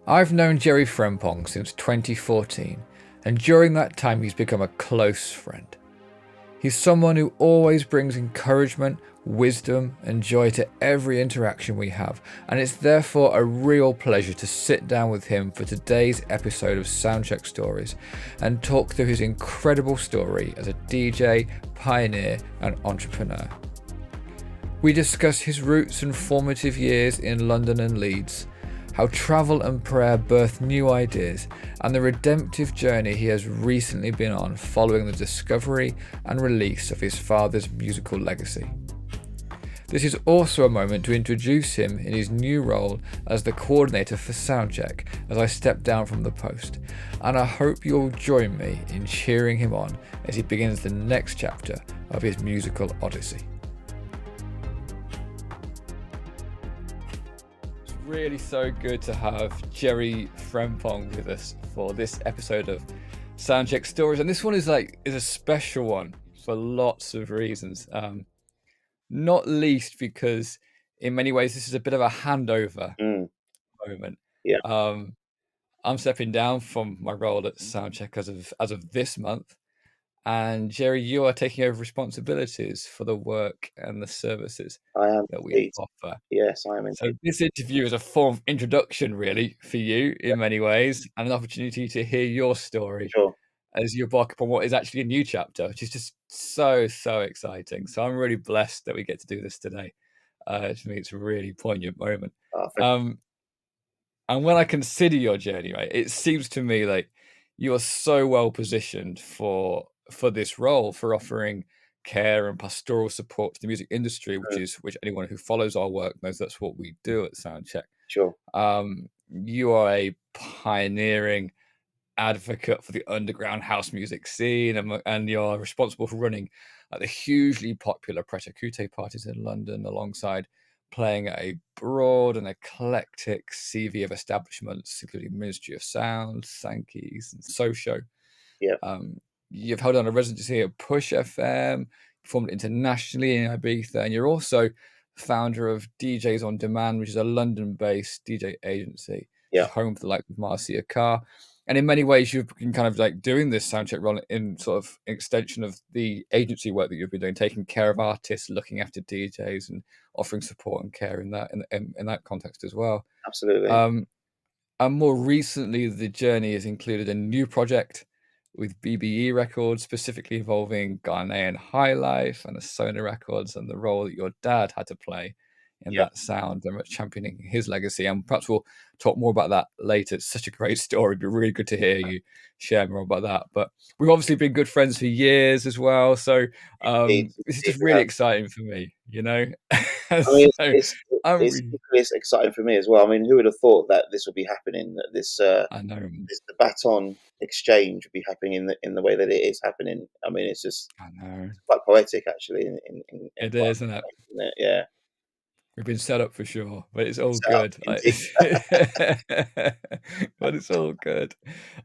I've known Jerry Frempong since 2014, and during that time he's become a close friend. He's someone who always brings encouragement, wisdom, and joy to every interaction we have, and it's therefore a real pleasure to sit down with him for today's episode of Soundcheck Stories and talk through his incredible story as a DJ, pioneer, and entrepreneur. We discuss his roots and formative years in London and Leeds, how travel and prayer birth new ideas, and the redemptive journey he has recently been on following the discovery and release of his father's musical legacy. This is also a moment to introduce him in his new role as the coordinator for Soundcheck as I step down from the post, and I hope you'll join me in cheering him on as he begins the next chapter of his musical odyssey. Really so good to have Jerry Frempong with us for this episode of Soundcheck Stories, and this one is a special one for lots of reasons, not least because in many ways this is a bit of a handover moment. Yeah. I'm stepping down from my role at Soundcheck as of this month, and Jerry, you are taking over responsibilities for the work and the services I am that we indeed. offer. Yes, I am So indeed. this interview is a form of introduction, really, for you Yeah, in many ways, and an opportunity to hear your story sure. as you embark upon what is actually a new chapter, which is just so exciting. So I'm really blessed that we get to do this today. To me, it's a really poignant moment. Thank Um, and when I consider your journey, right, it seems to me like you are so well positioned for this role, for offering care and pastoral support to the music industry, you. which anyone who follows our work knows that's what we do at Soundcheck. Sure. You are a pioneering advocate for the underground house music scene, and you're responsible for running the hugely popular Pret-a-Cute parties in London, alongside playing at a broad and eclectic CV of establishments, including Ministry of Sound, Sankey's, and Socio. Yeah. You've held on a residency at Push FM, performed internationally in Ibiza, and you're also founder of DJs on Demand, which is a London-based DJ agency, which Yeah. is home for the likes of Marcia Carr. And in many ways, you've been kind of like doing this soundcheck role in sort of extension of the agency work that you've been doing, taking care of artists, looking after DJs, and offering support and care in that context as well. Absolutely. Um, and more recently, the journey has included a new project with BBE Records, specifically involving Ghanaian High Life and Asona Records, and the role that your dad had to play in Yeah. that sound, very much championing his legacy. And perhaps we'll talk more about that later. It's such a great story. It'd be really good to hear you share more about that. But we've obviously been good friends for years as well. So Indeed. this is Indeed just we really have. exciting for me, you know? I mean, So I'm it's really, equally as exciting for me as well. I mean, who would have thought that this would be happening? That I know, this the baton exchange would be happening in the way that it is happening. I mean, it's just I know. quite poetic, actually, in It quite is, isn't it? isn't it? Yeah. We've been set up for sure, but it's all Set up. good. Indeed. But it's all good.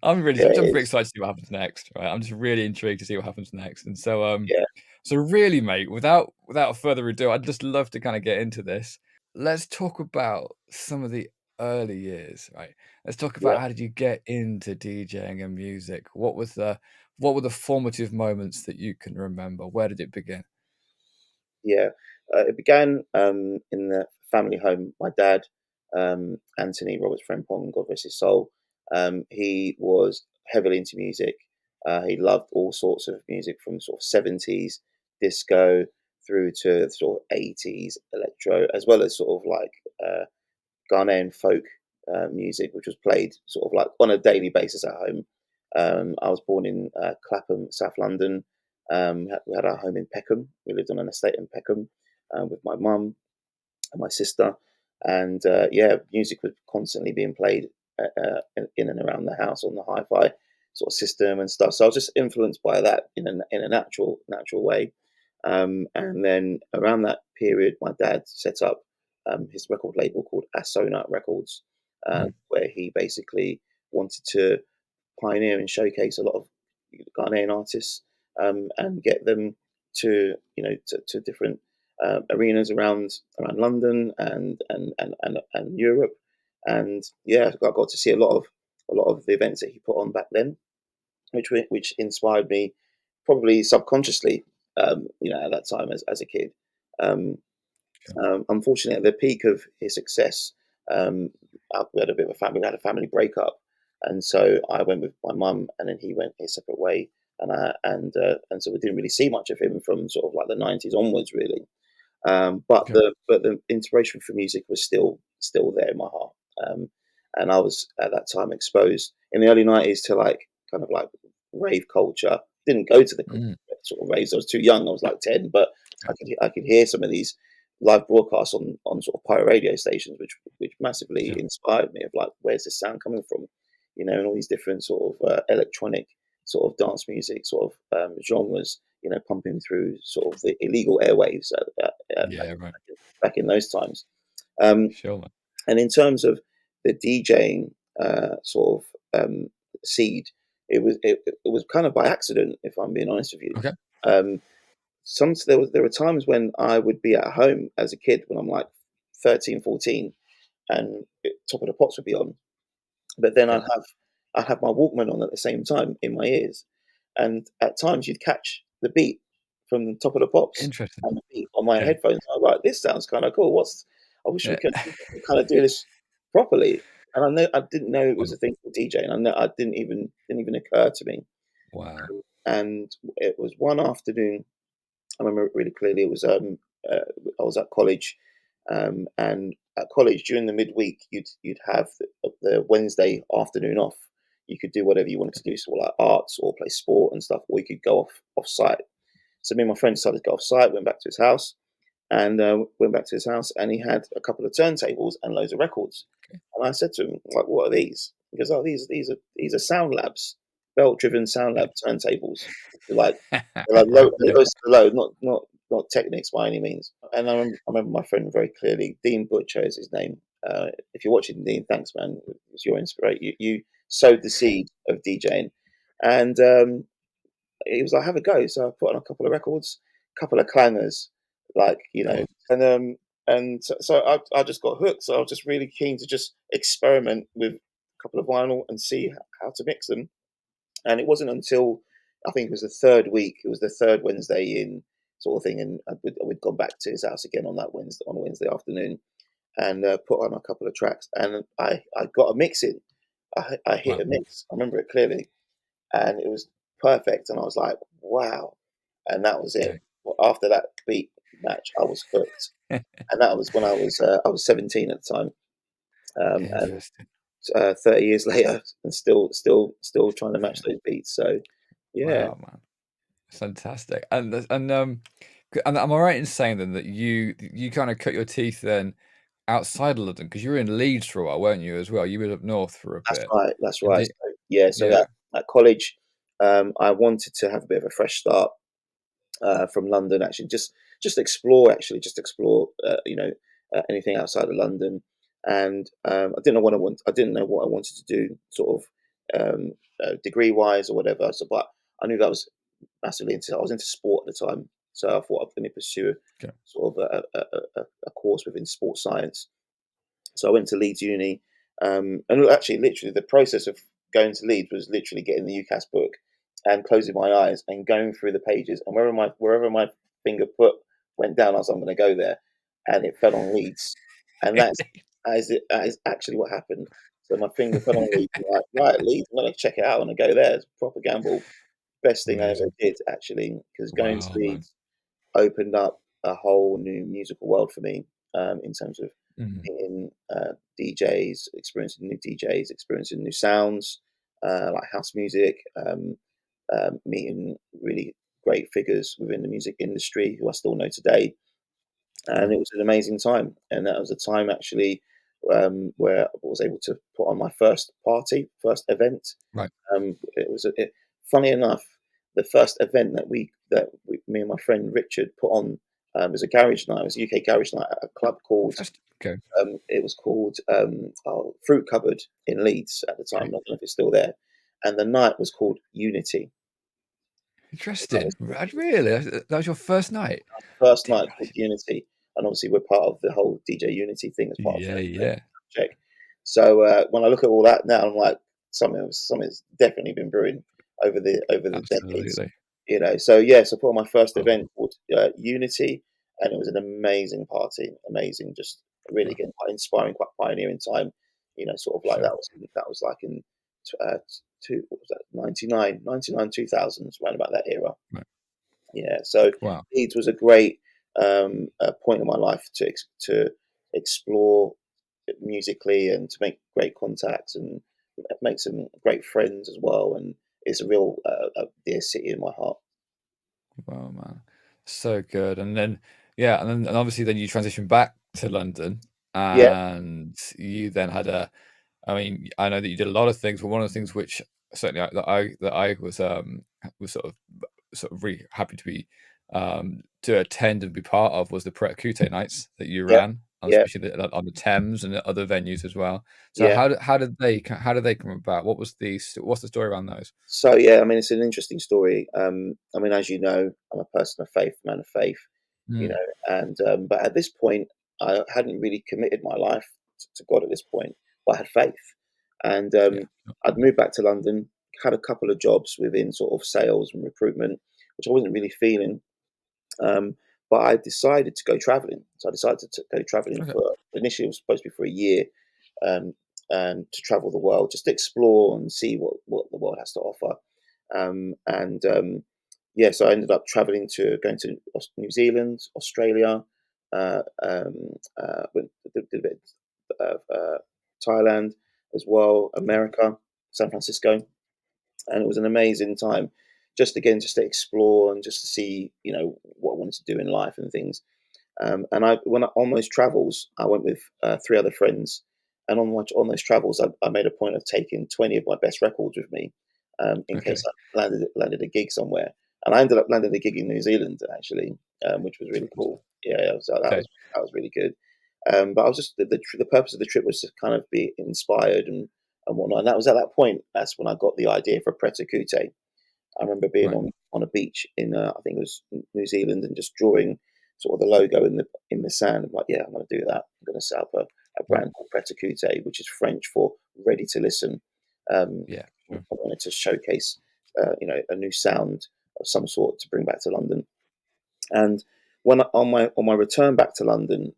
I'm really, Yeah. I'm It pretty is. excited to see what happens next. Right, I'm just really intrigued to see what happens next. And so, Yeah. so really, mate, without further ado, I'd just love to kind of get into this. Let's talk about some of the early years, right? Let's talk Yeah. about how did you get into DJing and music? What were the formative moments that you can remember? Where did it begin? Yeah, it began in the family home. My dad, Anthony Roberts Frempong, God rest his soul, he was heavily into music. He loved all sorts of music from sort of 70s disco through to sort of 80s electro, as well as sort of like Ghanaian folk music, which was played sort of like on a daily basis at home. I was born in Clapham, South London. We had our home in Peckham. We lived on an estate in Peckham with my mum and my sister. And yeah, music was constantly being played in and around the house on the hi-fi sort of system and stuff. So I was just influenced by that in a natural way. And then around that period, my dad set up his record label called Asona Records, Mm, where he basically wanted to pioneer and showcase a lot of Ghanaian artists and get them to to different arenas around London and Europe. and yeah, I got to see a lot of the events that he put on back then, which inspired me, probably subconsciously, at that time as a kid. Um, Sure. Unfortunately, at the peak of his success, um, we had a family breakup, and so I went with my mum, and then he went his separate way, and so we didn't really see much of him from sort of like the '90s onwards, really. But Okay. the inspiration for music was still there in my heart, and I was at that time exposed in the early '90s to like kind of like rave culture. Didn't go to the Mm. sort of raves. I was too young. I was like 10, but I could hear some of these live broadcasts on sort of pirate radio stations, which massively Sure. inspired me of like, where's this sound coming from, and all these different sort of electronic sort of dance music sort of genres, pumping through sort of the illegal airwaves back, Yeah. Right. back in those times. Um, Sure, man. and in terms of the DJing sort of seed, it was kind of by accident, if I'm being honest with you. Okay. Um, there were times when I would be at home as a kid when I'm like 13, 14, and Top of the Pops would be on, but then Okay. I'd have my Walkman on at the same time in my ears, and at times you'd catch the beat from Top of the Pops Interesting. and the beat on my Okay. headphones. I was like, "This sounds kind of cool. I wish we Yeah. could kind of do this properly." And I didn't know it was Wow. a thing called DJing. I didn't even occur to me. Wow. And it was one afternoon. I remember it really clearly. It was uh, I was at college, and at college during the midweek, you'd have the Wednesday afternoon off. You could do whatever you wanted to do, so like arts or play sport and stuff, or you could go off site. So me and my friend decided to go off site. Went back to his house, and he had a couple of turntables and loads of records. Okay. And I said to him, like, "What are these?" He goes, "Oh, these are Sound Labs, belt-driven Sound Lab turntables. They're like they're like low, they're Okay. low, not Technics by any means." And I remember my friend very clearly. Dean Butcher is his name. If you're watching, Dean, thanks, man. It's your inspiration. You sowed the seed of DJing, and he was like, "Have a go." So I put on a couple of records, a couple of clangers, like Cool. and so I just got hooked. So I was just really keen to just experiment with a couple of vinyl and see how to mix them. And it wasn't until I think it was the third week, it was the third Wednesday in sort of thing, and we'd gone back to his house again on a Wednesday afternoon, and put on a couple of tracks, and I got a mix in. I hit Wow. a mix. I remember it clearly, and it was perfect. And I was like, wow. And that was it. Okay. Well, after that beat match, I was hooked. And that was when I was 17 at the time, and Interesting. 30 years later, and still trying to match Yeah. those beats. So, yeah, Wow, man. Fantastic. And am I right in saying then that you kind of cut your teeth then outside of London because you were in Leeds for a while, weren't you, as well? You were up north for a that's bit. right. That's And right. the So, yeah, so Yeah. at college, I wanted to have a bit of a fresh start from London. Actually, just explore. Anything outside of London, and I didn't know what I want. I didn't know what I wanted to do, sort of degree wise or whatever. So, but I knew that I was massively into. I was into sport at the time, so I thought let me pursue Okay. sort of a course within sports science. So I went to Leeds Uni, and actually, literally, the process of going to Leeds was literally getting the UCAS book and closing my eyes and going through the pages, and wherever my finger put went down, I was, I'm going to go there, and it fell on Leeds, and that is actually what happened. So my finger fell on Leeds, and like, right, Leeds, I'm going to check it out, and I go there. It's a proper gamble. Best thing I ever Amazing. did, actually, because going to Wow, man. Leeds opened up a whole new musical world for me, in terms of Mhm. meeting DJs, experiencing new DJs, experiencing new sounds, like house music, meeting really great figures within the music industry who I still know today. And Sure. it was an amazing time. And that was a time actually where I was able to put on my first event. Right. It was funny enough, the first event that me and my friend Richard put on was a garage night. It was a UK garage night at a club called First Okay. it was called Fruit Cupboard in Leeds at the time. I Okay. don't know if it's still there. And the night was called Unity. That Interesting. was Really? That was your first night? the first Didn't night called realize. Unity, and obviously we're part of the whole DJ Unity thing as part of Yeah, yeah. Soundcheck. So when I look at all that now, I'm like, something's definitely been brewing over the decades, Absolutely. you know. So yeah, so I put on my first Oh, event called Unity, and it was an amazing party, amazing, just really well, again quite inspiring, quite pioneering time, you know, sort of like sure. that was like in what was that 99, 2000s, around about that era. Right. Yeah, so Wow. Leeds was a great point in my life to explore musically and to make great contacts and make some great friends as well. And it's a real a dear city in my heart. Wow, man. So good. And then, yeah, and obviously then you transitioned back to London Yeah, and you then had a, I mean, I know that you did a lot of things, but one of the things which certainly that I was sort of really happy to be to attend and be part of was the Pret Kute nights that you yeah, ran, yeah, especially on the Thames and at other venues as well. So yeah. how did they come about? What's the story around those? So yeah, I mean, it's an interesting story. I mean, as you know, I'm a person of faith, man of faith, you Mm, know, and but at this point, I hadn't really committed my life to God at this point, but I had faith, and yeah. I'd moved back to London, had a couple of jobs within sort of sales and recruitment, which I wasn't really feeling. Um, but I decided to go traveling. So I decided to go traveling Okay. for initially it was supposed to be for a year, um, and to travel the world, just to explore and see what the world has to offer. And yeah, so I ended up going to New Zealand, Australia, did a bit of Thailand as well, America, San Francisco, and it was an amazing time. Just to explore and just to see, you know, what I wanted to do in life and things. And on those travels, I went with three other friends, and on those travels, I made a point of taking 20 of my best records with me, in case Okay. I landed a gig somewhere. And I ended up landing a gig in New Zealand actually, which was really cool. Yeah, Okay. that was really good. But I was just the purpose of the trip was to kind of be inspired and whatnot. And that was at that point. That's when I got the idea for Pretakute. I remember being Right. on a beach in I think it was New Zealand and just drawing sort of the logo in the sand. I'm like, yeah, I'm going to do that. I'm going to set up a Wow. brand called Pretakute, which is French for ready to listen. Yeah. I Sure. wanted to showcase, you know, a new sound of some sort to bring back to London. And on my return back to London,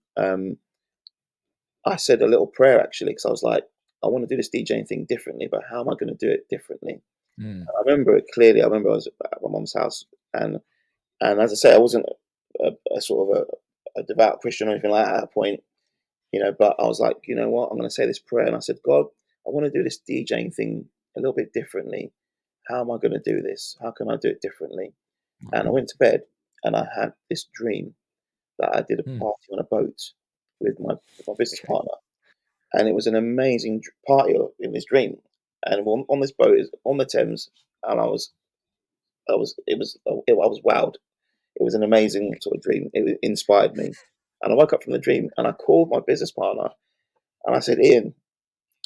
I said a little prayer actually because I was like, I want to do this DJing thing differently, but how am I going to do it differently? Mm. I remember it clearly. I remember I was at my mum's house, and as I say, I wasn't a sort of a devout Christian or anything like that at that point, you know. But I was like, you know what, I'm going to say this prayer, and I said, God, I want to do this DJing thing a little bit differently. How am I going to do this? How can I do it differently? And I went to bed, and I had this dream that I did a Mm. party on a boat with my business Okay. partner, and it was an amazing party in this dream. And on this boat is on the Thames, and I was wowed. It was an amazing sort of dream. It inspired me. And I woke up from the dream and I called my business partner and I said, Ian,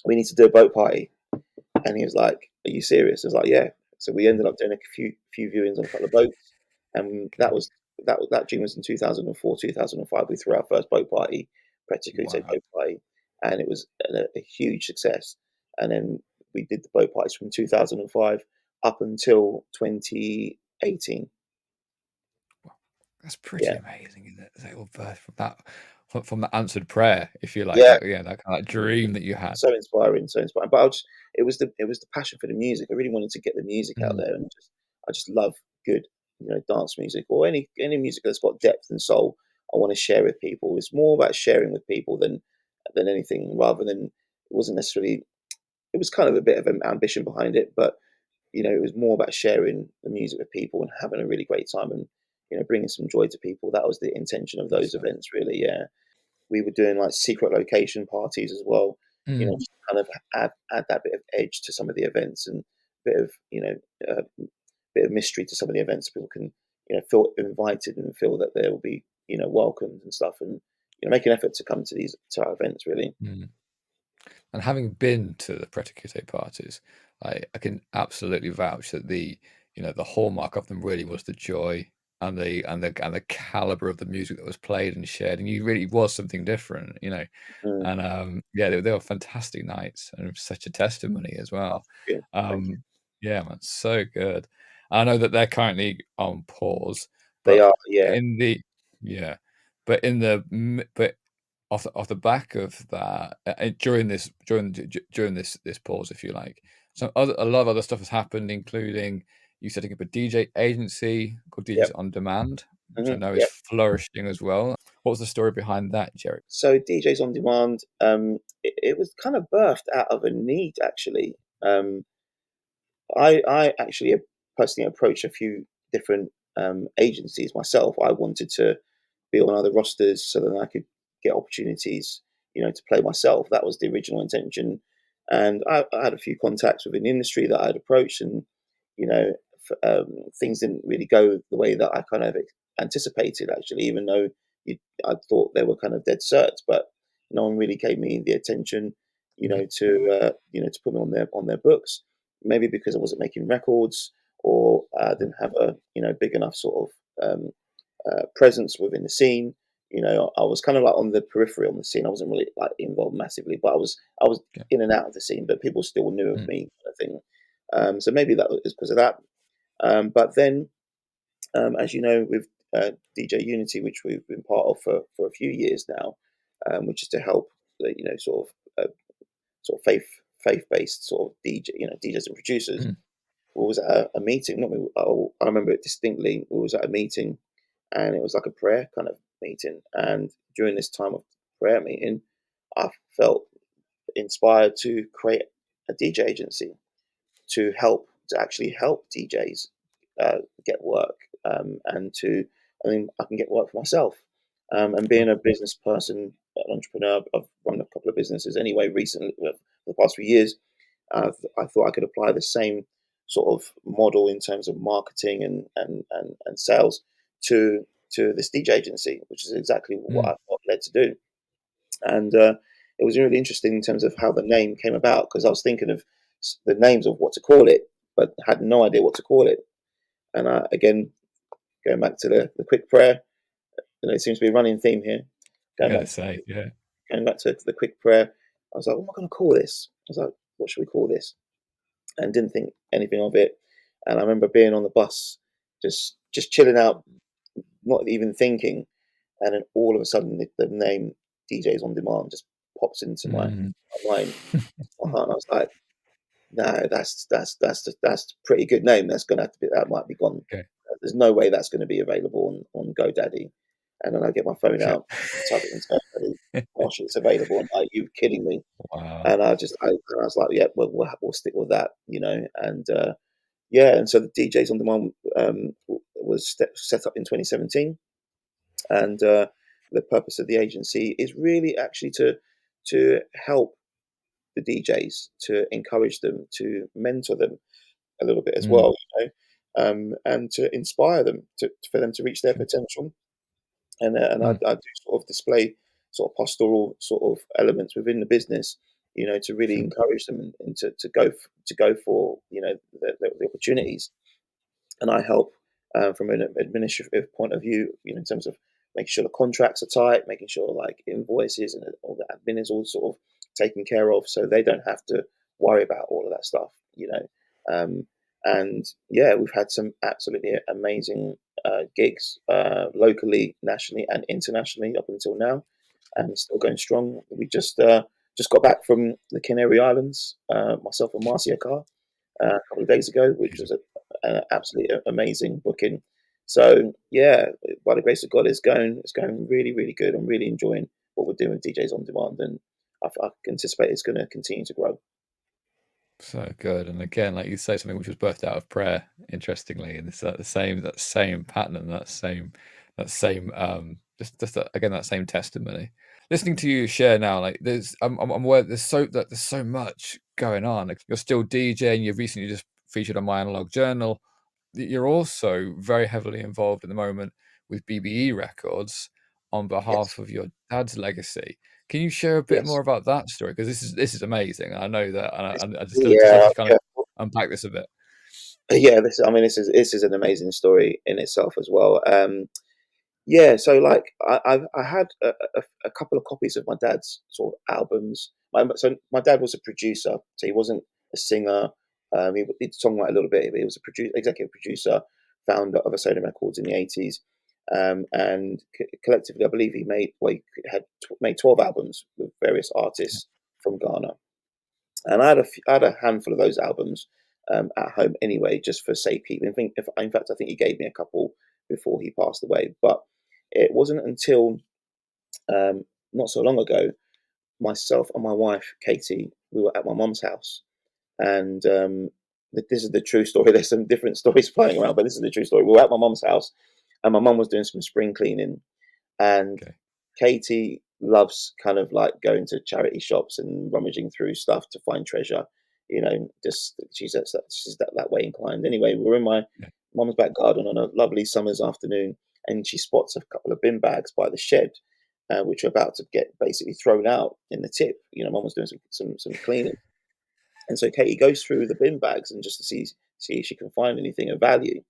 we need to do a boat party. And he was like, are you serious? I was like, yeah. So we ended up doing a few viewings on a couple of boats. And Okay. that dream was in 2004, 2005. We threw our first boat party, Preticute Wow. boat party. And it was a huge success. And then we did the boat parties from 2005 up until 2018. Wow. That's pretty Yeah. amazing, isn't it? They all birth from from the answered prayer, if you like, Yeah. that yeah, that kind of dream that you had. So inspiring, so inspiring. But it was the passion for the music. I really wanted to get the music out Mm. there, and I just love good, you know, dance music or any music that's got depth and soul. I want to share with people. It's more about sharing with people than anything, rather than it wasn't necessarily. It was kind of a bit of an ambition behind it, but you know, it was more about sharing the music with people and having a really great time and you know, bringing some joy to people. That was the intention of those That's events, really. Yeah, we were doing like secret location parties as well. You know, mm. just kind of add that bit of edge to some of the events and bit of you know bit of mystery to some of the events. People can you know feel invited and feel that they will be you know welcomed and stuff, and you know make an effort to come to our events really. Mm. And having been to the Praticute parties, I can absolutely vouch that the hallmark of them really was the joy and the caliber of the music that was played and shared, and you really was something different, you know. Mm. And yeah, they were fantastic nights and such a testimony as Oh, well. good. Thank you. Um, yeah, man, so good. I know that they're currently on pause, They but are, yeah, in the yeah, but in the but off the back of that, during this pause, if you like, a lot of other stuff has happened, including you setting up a DJ agency called DJs yep, on Demand, which I mhm, know is yep. flourishing as well. What was the story behind that, Jerry? So DJs on Demand, it was kind of birthed out of a need, actually. I actually personally approached a few different agencies myself. I wanted to be on other rosters so that I could get opportunities, to play myself. That was the original intention. And I had a few contacts within the industry that I'd approached, and you know, things didn't really go the way that I kind of anticipated. Actually, even though I thought they were kind of dead certs, but no one really gave me the attention, Yeah. to put me on their books. Maybe because I wasn't making records, or didn't have a big enough sort of presence within the scene. I was kind of like on the periphery on the scene. I wasn't really like involved massively, but I was Okay. in and out of the scene. But people still knew of Mm, me, kind of thing. So maybe that was because of that. But then, as you know, with DJ Unity, which we've been part of for a few years now, which is to help, sort of faith based sort of DJs and producers. mm, We was at a meeting. Not me. I remember it distinctly. We was at a meeting, and it was like a prayer kind of meeting. And during this time of prayer meeting, I felt inspired to create a DJ agency to actually help DJs get work, and I can get work for myself. And being a business person, an entrepreneur, I've run a couple of businesses anyway recently, for the past few years. I thought I could apply the same sort of model in terms of marketing and sales to this DJ agency, which is exactly what mm. I felt led to do. And it was really interesting in terms of how the name came about, because I was thinking of the names of what to call it, but had no idea what to call it. And again, going back to the quick prayer, it seems to be a running theme here. I Going gotta back say, yeah. going back to the quick prayer, I was like, what am I going to call this? I was like, what should we call this? And didn't think anything of it. And I remember being on the bus, just chilling out, not even thinking, and then all of a sudden the name DJs on Demand just pops into Mm. my mind. And I was like, no, that's a pretty good name. That's gonna have to be that might be gone. Okay. There's no way that's going to be available on GoDaddy. And then I get my phone Okay. out, type it into GoDaddy. Gosh, it's available. I'm like, you kidding me? Wow. And I was like, yeah, we'll stick with that, And yeah, and so the DJs on Demand was set up in 2017, and the purpose of the agency is really actually to help the DJs, to encourage them, to mentor them a little bit as Mm. well, and to inspire them for them to reach their Okay. potential. And Mm. I do sort of display sort of pastoral sort of elements within the business, to really Sure. encourage them, and to go for the opportunities. And I help from an administrative point of view, in terms of making sure the contracts are tight, making sure like invoices and all the admin is all sort of taken care of, so they don't have to worry about all of that stuff. Um, and yeah, we've had some absolutely amazing gigs, locally, nationally, and internationally up until now, and still going strong. We just got back from the Canary Islands, myself and Marcia Carr, a couple of days ago, which was Amazing. an absolutely amazing booking. So yeah, by the grace of God, it's going really really good. I'm really enjoying what we're doing with DJs on Demand, and I anticipate it's going to continue to grow. So good. And again, like you say, something which was birthed out of prayer, interestingly, and it's that same pattern, again, that same testimony. Listening to you share now, like I'm aware there's so much going on. Like, you're still DJing. You've recently just featured on my analog journal. You're also very heavily involved at the moment with BBE Records on Yes, behalf of your dad's legacy. Can you share a bit yes, more about that story? Because this is amazing. I know that, and it's, I just love yeah, to kind of yeah. unpack this a bit. Yeah, this is an amazing story in itself as well. Yeah, so like I had a couple of copies of my dad's sort of albums. So my dad was a producer, so he wasn't a singer. He'd songwrite a little bit, but he was a executive producer, founder of Soda Records in the 80s, and collectively, I believe he made made 12 albums with various artists from Ghana. And I had a handful of those albums at home anyway, just for safekeeping. In fact, I think he gave me a couple before he passed away. But it wasn't until not so long ago, myself and my wife Katie, we were at my mum's house, and this is the true story. There's some different stories flying around, but this is the true story. We were at my mum's house, and my mum was doing some spring cleaning, and Okay. Katie loves kind of like going to charity shops and rummaging through stuff to find treasure. Just she's that way inclined. Anyway, we were in my Yeah. mum's back garden on a lovely summer's afternoon, and she spots a couple of bin bags by the shed, which are about to get basically thrown out in the tip. Mum was doing some cleaning, and so Katie goes through the bin bags and just to see if she can find anything of value,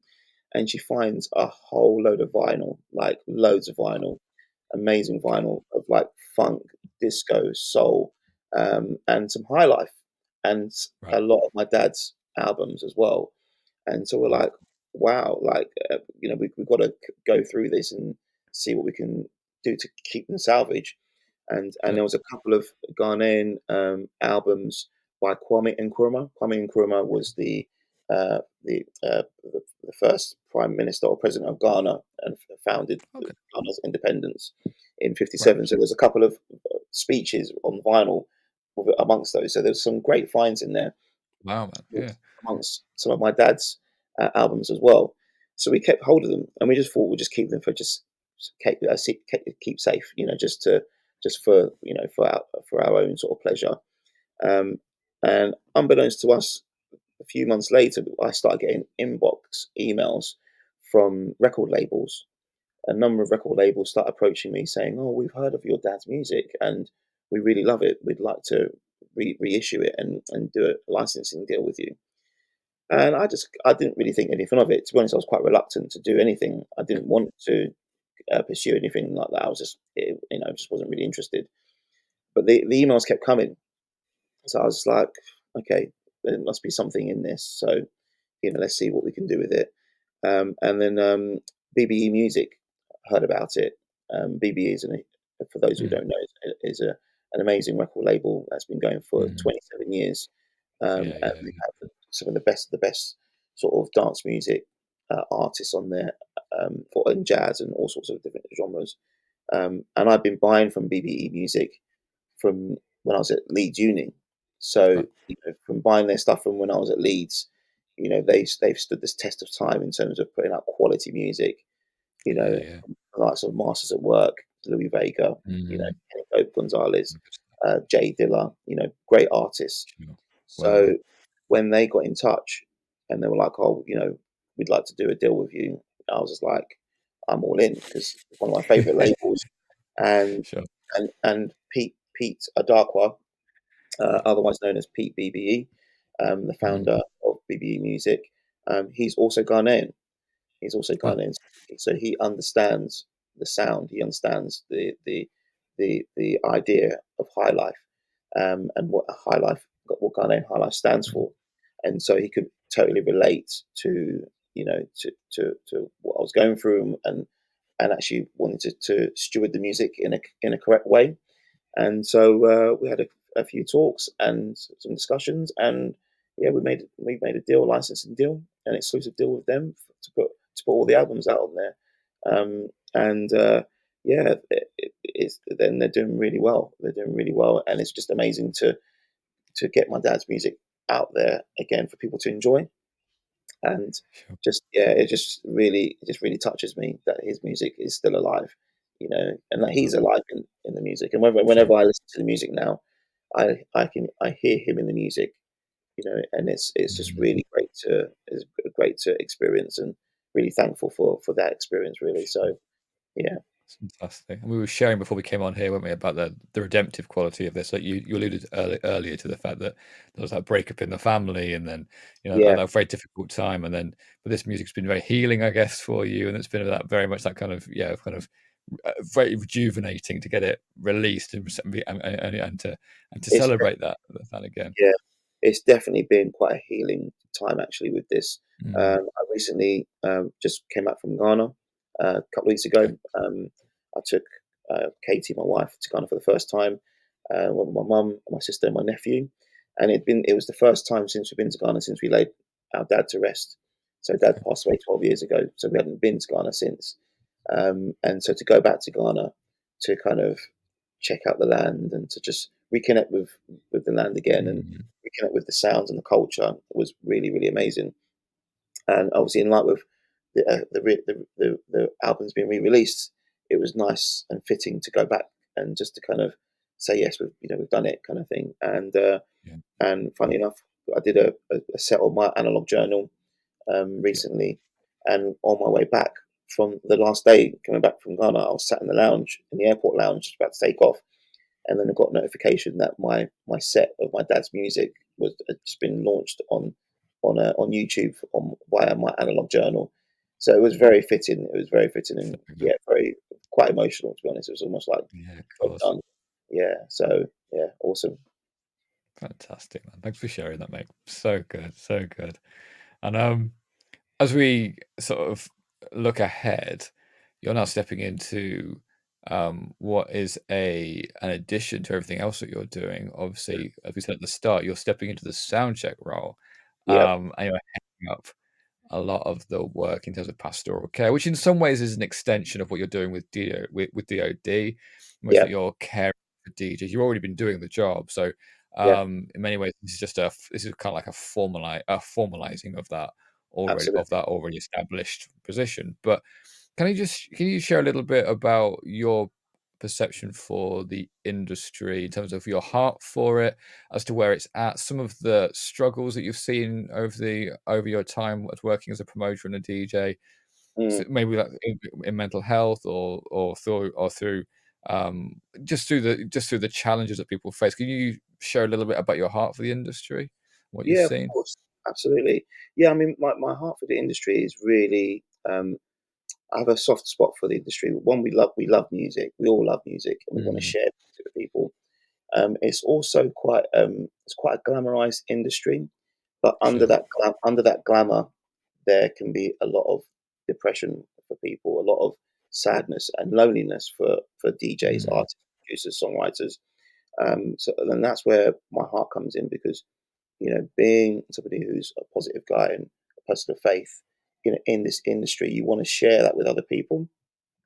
and she finds a whole load of vinyl, like loads of vinyl, amazing Okay. vinyl of like funk, disco, soul, and some high life, and Right. a lot of my dad's albums as well. And so we're Wow. like, wow, like we've got to go through this and see what we can do to keep them salvage. And Yeah. there was a couple of Ghanaian albums by Kwame Nkrumah. Kwame Nkrumah was the first prime minister or president of Ghana and founded Okay. Ghana's independence in Right. '57. So there's a couple of speeches on vinyl amongst those. So there's some great finds in there Wow, man. Yeah. amongst some of my dad's albums as well. So we kept hold of them, and we just thought we'd just keep them for keep safe, just for for our own sort of pleasure. Um, and unbeknownst to us, a few months later, I started getting inbox emails from record labels. A number of record labels start approaching me saying, "Oh, we've heard of your dad's music, and we really love it. We'd like to reissue it and do a licensing deal with you." And I didn't really think anything of it. To be honest, I was quite reluctant to do anything. I Yeah. didn't want to pursue anything like that. I was just wasn't really interested. But the emails kept coming, so I was like, okay, there must be something in this. So let's see what we can do with it. And then BBE Music heard about it. BBE for those who Mm. don't know, is an amazing record label that's been going for Mm. 27 years, Yeah. and Yeah. they have some of the best sort of dance music artists on there, for in jazz and all sorts of different genres. And I've been buying from BBE Music from when I was at Leeds Uni. So Right. from buying their stuff from when I was at Leeds, they've stood this test of time in terms of putting out quality music. Yeah. Yeah. Like sort of Masters at Work, Louis Vega, Mm. Kenny Pope Gonzalez, Good stuff. Jay Dilla, great artists. Sure. Wow. So Wow. when they got in touch and they were like, "Oh, we'd like to do a deal with you," I was just like, "I'm all in," because it's one of my favorite labels. And Sure. and Pete Adakwa, Right. otherwise known as Pete BBE, the Mm. founder of BBE Music. He's also Ghanaian. He's also Oh. Ghanaian, so he understands the sound. He understands the idea of high life, and what Ghanaian high life stands Mm. for, and so he could totally relate to to what I was going through, and actually wanted to steward the music in a correct way. And so we had a few talks and some discussions, and yeah, we made a deal, a licensing deal, an exclusive deal with them to put all the albums out on there. And yeah, then they're doing really well. They're doing really well, and it's just amazing to get my dad's music out there again for people to enjoy. And Sure. just yeah, it just really touches me that his music is still alive, and that he's Wow. alive in the music. And Sure. whenever I listen to the music now, I hear him in the music, and it's just Mm. really great to experience, and really thankful for that experience, really. Sure. So yeah. Fantastic. And we were sharing before we came on here, weren't we, about the redemptive quality of this. Like you alluded earlier to the fact that there was that breakup in the family, and then Yeah, that very difficult time, and then but this music's been very healing, I guess, for you, and it's been that very much that kind of very rejuvenating to get it released and to it's celebrate that again. yeah, it's definitely been quite a healing time actually with this. Mm, I recently just came back from Ghana a couple of weeks ago. okay. I took Katie, my wife, to Ghana for the first time. Went with my mum, my sister, and my nephew, and it was the first time since we've been to Ghana since we laid our dad to rest. So dad Okay. passed away 12 years ago, so we hadn't been to Ghana since. And so to go back to Ghana to kind of check out the land and to just reconnect with the land again and Mm, reconnect with the sounds and the culture was really really amazing. And obviously, in light with the albums being re-released, it was nice and fitting to go back and just to kind of say yes, we've done it kind of thing. yeah. And funny enough, I did a set on my analog journal Yeah. recently, and on my way back from the last day coming back from Ghana, I was sat in the lounge, in the airport lounge, just about to take off, and then I got notification that my set of my dad's music was had just been launched on YouTube via my analog journal. So it was very fitting. It was very fitting So and good. yeah, very quite emotional to be honest. It was almost like Yeah, of job course. done. Yeah. So yeah, awesome. Fantastic, man. Thanks for sharing that, mate. So good, so good. And as we sort of look ahead, you're now stepping into what is an addition to everything else that you're doing. Obviously, as we said at the start, you're stepping into the sound check role, Yeah. and you're heading up a lot of the work in terms of pastoral care, which in some ways is an extension of what you're doing with DOD, in which Yeah. that you're caring for DJs. You've already been doing the job, so Yeah. in many ways, this is kind of like a formalizing Absolutely. of that already established position. But can you share a little bit about your perception for the industry in terms of your heart for it, as to where it's at, some of the struggles that you've seen over your time as working as a promoter and a DJ, Mm. so maybe like in mental health or through just through the challenges that people face. Can you share a little bit about your heart for the industry, what you've Yeah, of seen? course. Absolutely. Yeah, I mean, my heart for the industry is really. I have a soft spot for the industry. One, we love music. We all love music, and we want to Mm, share music with people. It's also it's quite a glamorized industry, but sure. under that glamour, there can be a lot of depression for people, a lot of sadness and loneliness for DJs, Mm, artists, producers, songwriters. So then that's where my heart comes in because being somebody who's a positive guy and a person of faith, in this industry, you want to share that with other people,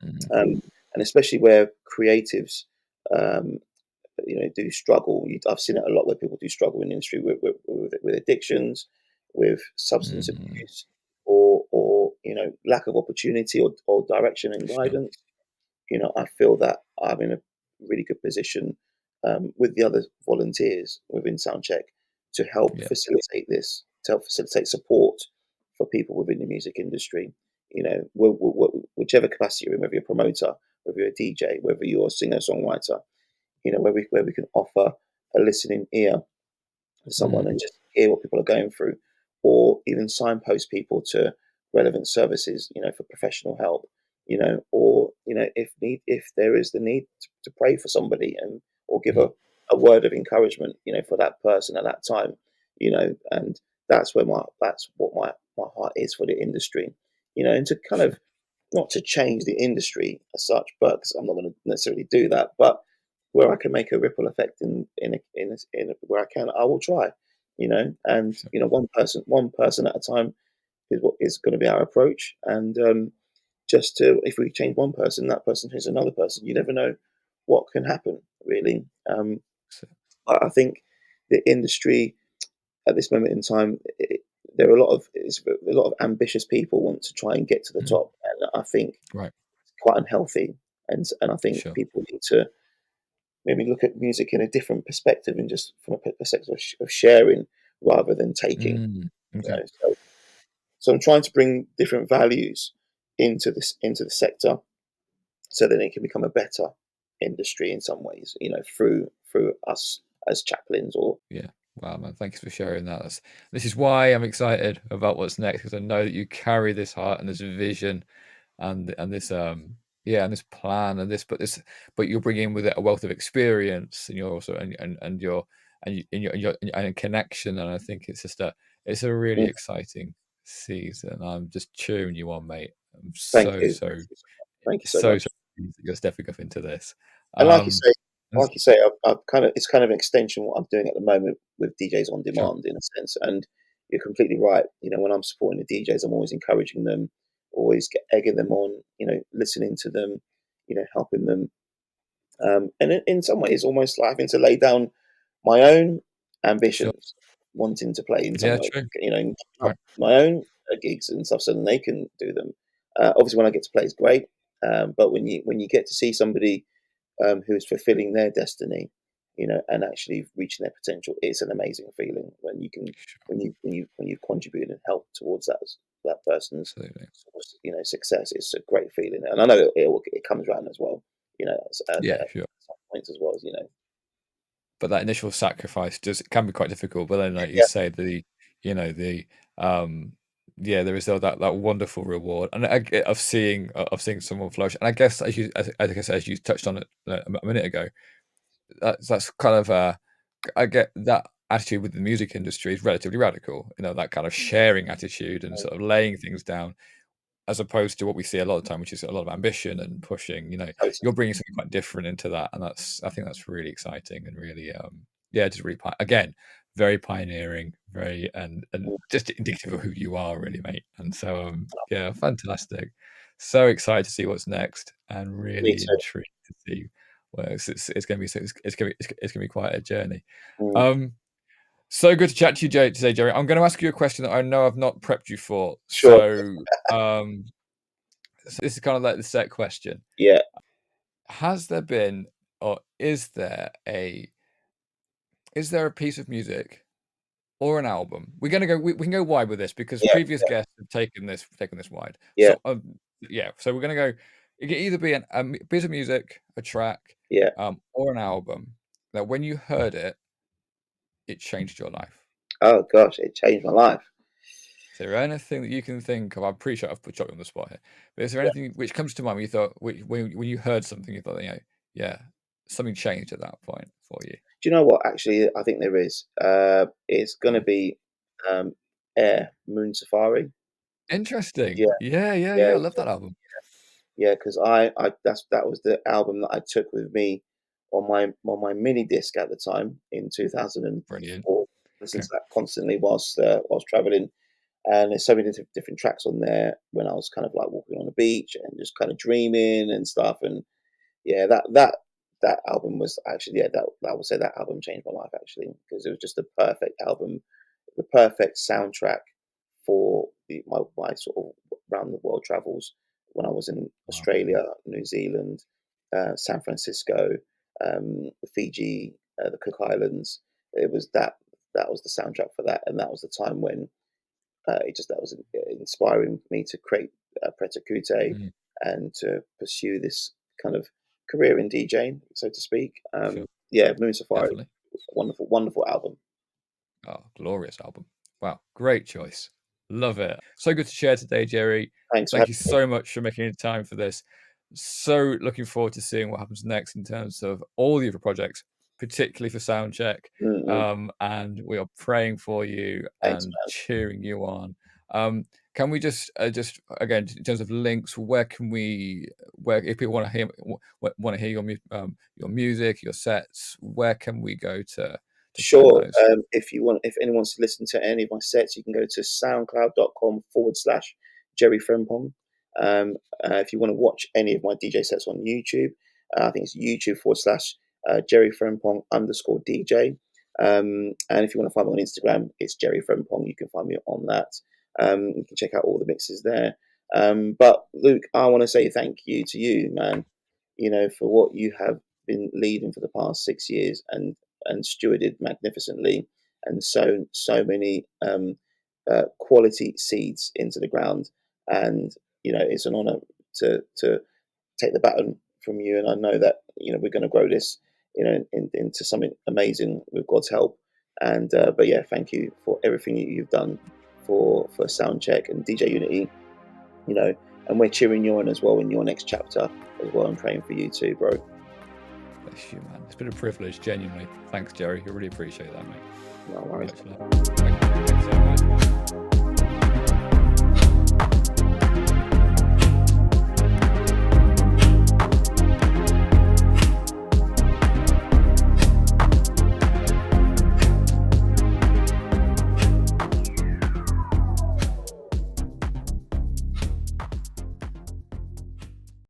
mm, and especially where creatives, um, do struggle. I've seen it a lot where people do struggle in the industry with addictions, with substance mm, abuse, or lack of opportunity or direction and sure. guidance. I feel that I'm in a really good position with the other volunteers within Soundcheck to help Yeah. facilitate this, to help facilitate support for people within the music industry. Whichever capacity you're in, whether you're a promoter, whether you're a DJ, whether you're a singer songwriter, where we can offer a listening ear to someone Mm, and just hear what people are going through, or even signpost people to relevant services, for professional help, or if there is the need to pray for somebody and or give mm, a word of encouragement, for that person at that time, and that's what my heart is for the industry, and to kind sure. of not to change the industry as such, but 'cause I'm not going to necessarily do that, but where I can make a ripple effect where I can, I will try, and Sure. one person at a time is what is going to be our approach, and just to if we change one person, that person changes another person. You never know what can happen, really. So, I think the industry at this moment in time, there are a lot of ambitious people want to try and get to the mm, top, and I think right. quite unhealthy. And I think Sure. people need to maybe look at music in a different perspective and just from a perspective of sharing rather than taking. Mm, okay. So I'm trying to bring different values into the sector so then it can become a better industry in some ways, through us as chaplains or Yeah. Wow, man, thank you for sharing that. This is why I'm excited about what's next, because I know that you carry this heart and this vision and this yeah, and this plan and but you're bringing with it a wealth of experience, and you're also and your and a connection, and I think it's a really Mm, exciting season. I'm just cheering you on, mate. I'm thank so you. so Thank you so so much. so pleased that you're stepping up into this. And Um, and like you say, I've kind of it's kind of an extension of what I'm doing at the moment with DJs on sure, demand in a sense. And you're completely right. When I'm supporting the DJs, I'm always encouraging them, always egging them on. Listening to them, helping them. And in some ways, almost like having to lay down my own sure, ambitions, wanting to play in some yeah, way, true, and give up right, my own gigs and stuff so that they can do them. Obviously, when I get to play, it's great. But when you get to see somebody who's fulfilling their destiny, and actually reaching their potential, it's an amazing feeling when you can sure, when you contribute and help towards that person's absolutely, sort of, success. It's a great feeling, and I know it comes around as well. yeah, At sure. some points as well as. But that initial sacrifice can be quite difficult. But then, like you Yeah, say, the um, yeah, there is that wonderful reward, and of seeing someone flourish. And I guess as you touched on it a minute ago, that's kind of I get that attitude with the music industry is relatively radical. That kind of sharing attitude and mm, sort of laying things down, as opposed to what we see a lot of the time, which is a lot of ambition and pushing. totally. You're bringing something quite different into that, and I think that's really exciting and really, yeah, just really again, very pioneering, very and Mm, just indicative of who you are, really, mate. And so, yeah, fantastic. So excited to see what's next, and me really too. intrigued to see. Well, it's going to be it's going to be quite a journey. Mm, Um, so good to chat to you, today, Jerry. I'm going to ask you a question that I know I've not prepped you for. sure. Um, so this is kind of like the set question. Yeah, Has there been, or is there a piece of music or an album? We're gonna go. We can go wide with this because yeah, previous guests have taken this wide. yeah, So yeah. So we're gonna go. It can either be a piece of music, a track, yeah. or an album that when you heard it, it changed your life. Oh gosh, it changed my life. Is there anything that you can think of? I'm pretty sure I've put you on the spot here, but is there Yeah. anything which comes to mind when you thought when you heard something, you thought, yeah, something changed at that point for you? Do you know what? Actually, I think there is. It's going to Yeah. be um, Air Moon Safari. Interesting. Yeah, Yeah, yeah, yeah, yeah. I love that album. yeah. Because that was the album that I took with me on my mini disc at the time in Brilliant. 2004. Listened Okay. to that constantly whilst traveling. And there's so many different tracks on there when I was kind of like walking on the beach and just kind of dreaming and stuff. And yeah, that album was actually, yeah, that I would say that album changed my life actually, because it was just the perfect album, the perfect soundtrack for my sort of round the world travels when I was in Wow. Australia, New Zealand, San Francisco, Fiji, the Cook Islands. It was that was the soundtrack for that, and that was the time when that was inspiring me to create Preta Kute Mm, and to pursue this kind of career in DJing, so to speak. sure. Yeah, Moon Safari, Definitely. wonderful, wonderful album. Oh, glorious album. Wow. Great choice. Love it. So good to share today, Jerry. Thanks for Thank you having me. so much for making the time for this. So looking forward to seeing what happens next in terms of all the other projects, particularly for Soundcheck. Mm-mm. And we are praying for you Thanks, and man. cheering you on. Can we just again in terms of links, where if people want to hear your music, your sets, where can we go to find Sure. those? If anyone wants to listen to any of my sets, you can go to soundcloud.com/Jerry Frempong. Um, if you want to watch any of my DJ sets on YouTube, I think it's YouTube/, Jerry Frempong _DJ. And if you want to find me on Instagram, it's Jerry Frempong. You can find me on that. You can check out all the mixes there. But Luke, I want to say thank you to you, man, for what you have been leading for the past 6 years and stewarded magnificently and sown so many quality seeds into the ground. And it's an honor to take the baton from you, and I know that we're going to grow this into something amazing with God's help. And but yeah, thank you for everything you've done for Soundcheck and DJ Unity. And we're cheering you on as well in your next chapter as well, and praying for you too, bro. Bless you, man. It's been a privilege, genuinely. Thanks, Jerry. I really appreciate that, mate. No worries. Thank you.